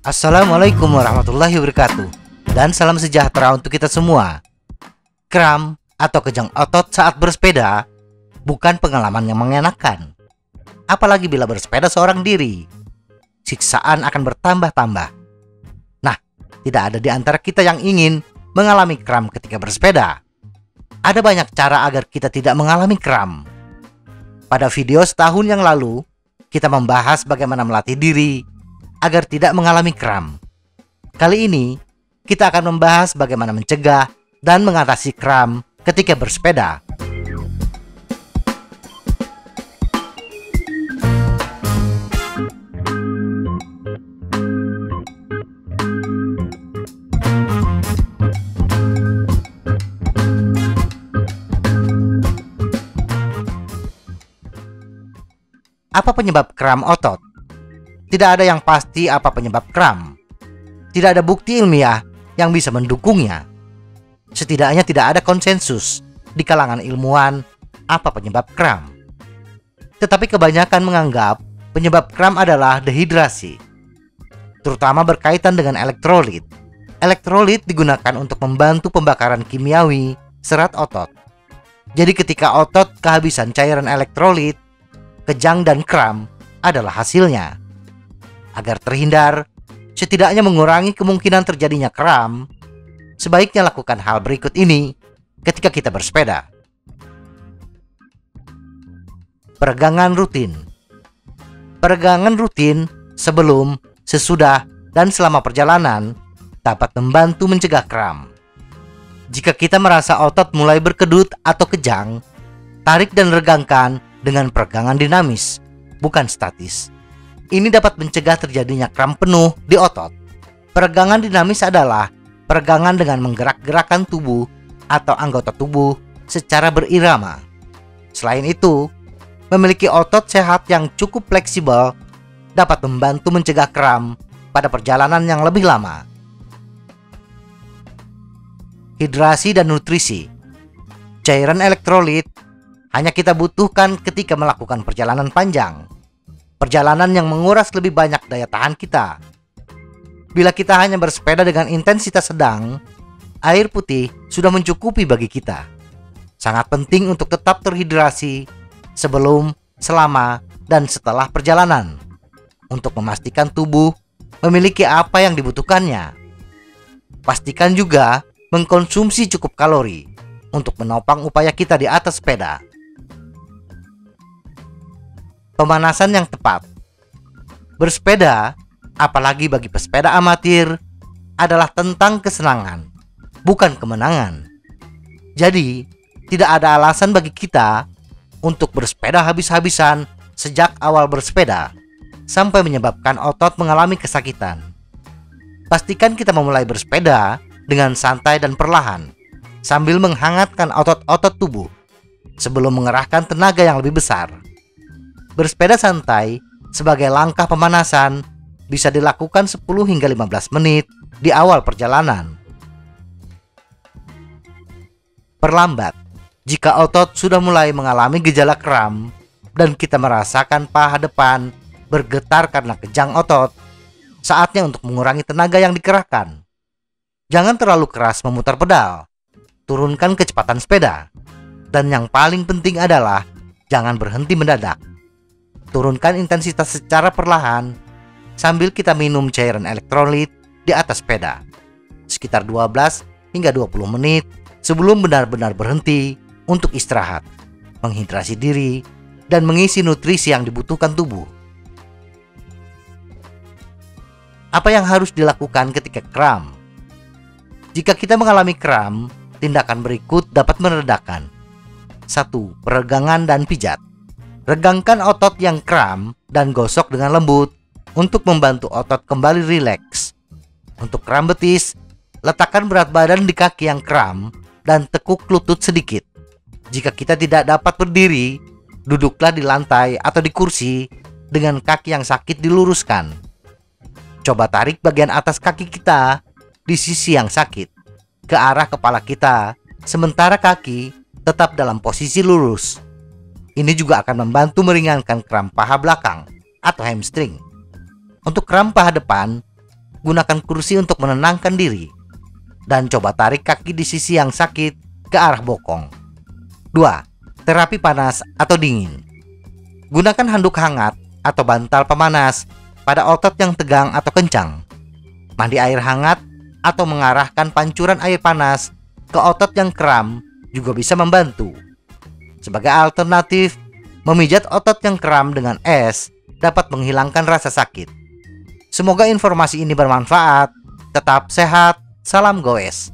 Assalamualaikum warahmatullahi wabarakatuh. Dan salam sejahtera untuk kita semua. Kram atau kejang otot saat bersepeda bukan pengalaman yang mengenakan. Apalagi bila bersepeda seorang diri. Siksaan akan bertambah-tambah. Nah, tidak ada di antara kita yang ingin mengalami kram ketika bersepeda. Ada banyak cara agar kita tidak mengalami kram. Pada video setahun yang lalu, kita membahas bagaimana melatih diri agar tidak mengalami kram. Kali ini, kita akan membahas bagaimana mencegah dan mengatasi kram ketika bersepeda. Apa penyebab kram otot? Tidak ada yang pasti apa penyebab kram. Tidak ada bukti ilmiah yang bisa mendukungnya. Setidaknya tidak ada konsensus di kalangan ilmuwan apa penyebab kram. Tetapi kebanyakan menganggap penyebab kram adalah dehidrasi, terutama berkaitan dengan elektrolit. Elektrolit digunakan untuk membantu pembakaran kimiawi serat otot. Jadi ketika otot kehabisan cairan elektrolit, kejang dan kram adalah hasilnya. Agar terhindar, setidaknya mengurangi kemungkinan terjadinya kram, sebaiknya lakukan hal berikut ini ketika kita bersepeda. Peregangan rutin. Peregangan rutin sebelum, sesudah, dan selama perjalanan dapat membantu mencegah kram. Jika kita merasa otot mulai berkedut atau kejang, tarik dan regangkan dengan peregangan dinamis, bukan statis. Ini dapat mencegah terjadinya kram penuh di otot. Peregangan dinamis adalah peregangan dengan menggerak-gerakkan tubuh atau anggota tubuh secara berirama. Selain itu, memiliki otot sehat yang cukup fleksibel dapat membantu mencegah kram pada perjalanan yang lebih lama. Hidrasi dan nutrisi. Cairan elektrolit hanya kita butuhkan ketika melakukan perjalanan panjang. Perjalanan yang menguras lebih banyak daya tahan kita. Bila kita hanya bersepeda dengan intensitas sedang, air putih sudah mencukupi bagi kita. Sangat penting untuk tetap terhidrasi sebelum, selama, dan setelah perjalanan untuk memastikan tubuh memiliki apa yang dibutuhkannya. Pastikan juga mengkonsumsi cukup kalori untuk menopang upaya kita di atas sepeda. Pemanasan yang tepat. Bersepeda, apalagi bagi pesepeda amatir, adalah tentang kesenangan, bukan kemenangan. Jadi, tidak ada alasan bagi kita untuk bersepeda habis-habisan sejak awal bersepeda sampai menyebabkan otot mengalami kesakitan. Pastikan kita memulai bersepeda dengan santai dan perlahan, sambil menghangatkan otot-otot tubuh sebelum mengerahkan tenaga yang lebih besar. Bersepeda santai sebagai langkah pemanasan bisa dilakukan 10 hingga 15 menit di awal perjalanan. Perlambat. Jika otot sudah mulai mengalami gejala kram dan kita merasakan paha depan bergetar karena kejang otot, saatnya untuk mengurangi tenaga yang dikerahkan. Jangan terlalu keras memutar pedal. Turunkan kecepatan sepeda. Dan yang paling penting adalah jangan berhenti mendadak. Turunkan intensitas secara perlahan sambil kita minum cairan elektrolit di atas sepeda. Sekitar 12 hingga 20 menit sebelum benar-benar berhenti untuk istirahat, menghidrasi diri, dan mengisi nutrisi yang dibutuhkan tubuh. Apa yang harus dilakukan ketika kram? Jika kita mengalami kram, tindakan berikut dapat meredakan. 1. Peregangan dan pijat. Regangkan otot yang kram dan gosok dengan lembut untuk membantu otot kembali rileks. Untuk kram betis, letakkan berat badan di kaki yang kram dan tekuk lutut sedikit. Jika kita tidak dapat berdiri, duduklah di lantai atau di kursi dengan kaki yang sakit diluruskan. Coba tarik bagian atas kaki kita di sisi yang sakit ke arah kepala kita, sementara kaki tetap dalam posisi lurus. Ini juga akan membantu meringankan kram paha belakang atau hamstring. Untuk kram paha depan, gunakan kursi untuk menenangkan diri dan coba tarik kaki di sisi yang sakit ke arah bokong. 2. Terapi panas atau dingin. Gunakan handuk hangat atau bantal pemanas pada otot yang tegang atau kencang. Mandi air hangat atau mengarahkan pancuran air panas ke otot yang kram juga bisa membantu. Sebagai alternatif, memijat otot yang kram dengan es dapat menghilangkan rasa sakit. Semoga informasi ini bermanfaat. Tetap sehat. Salam goes.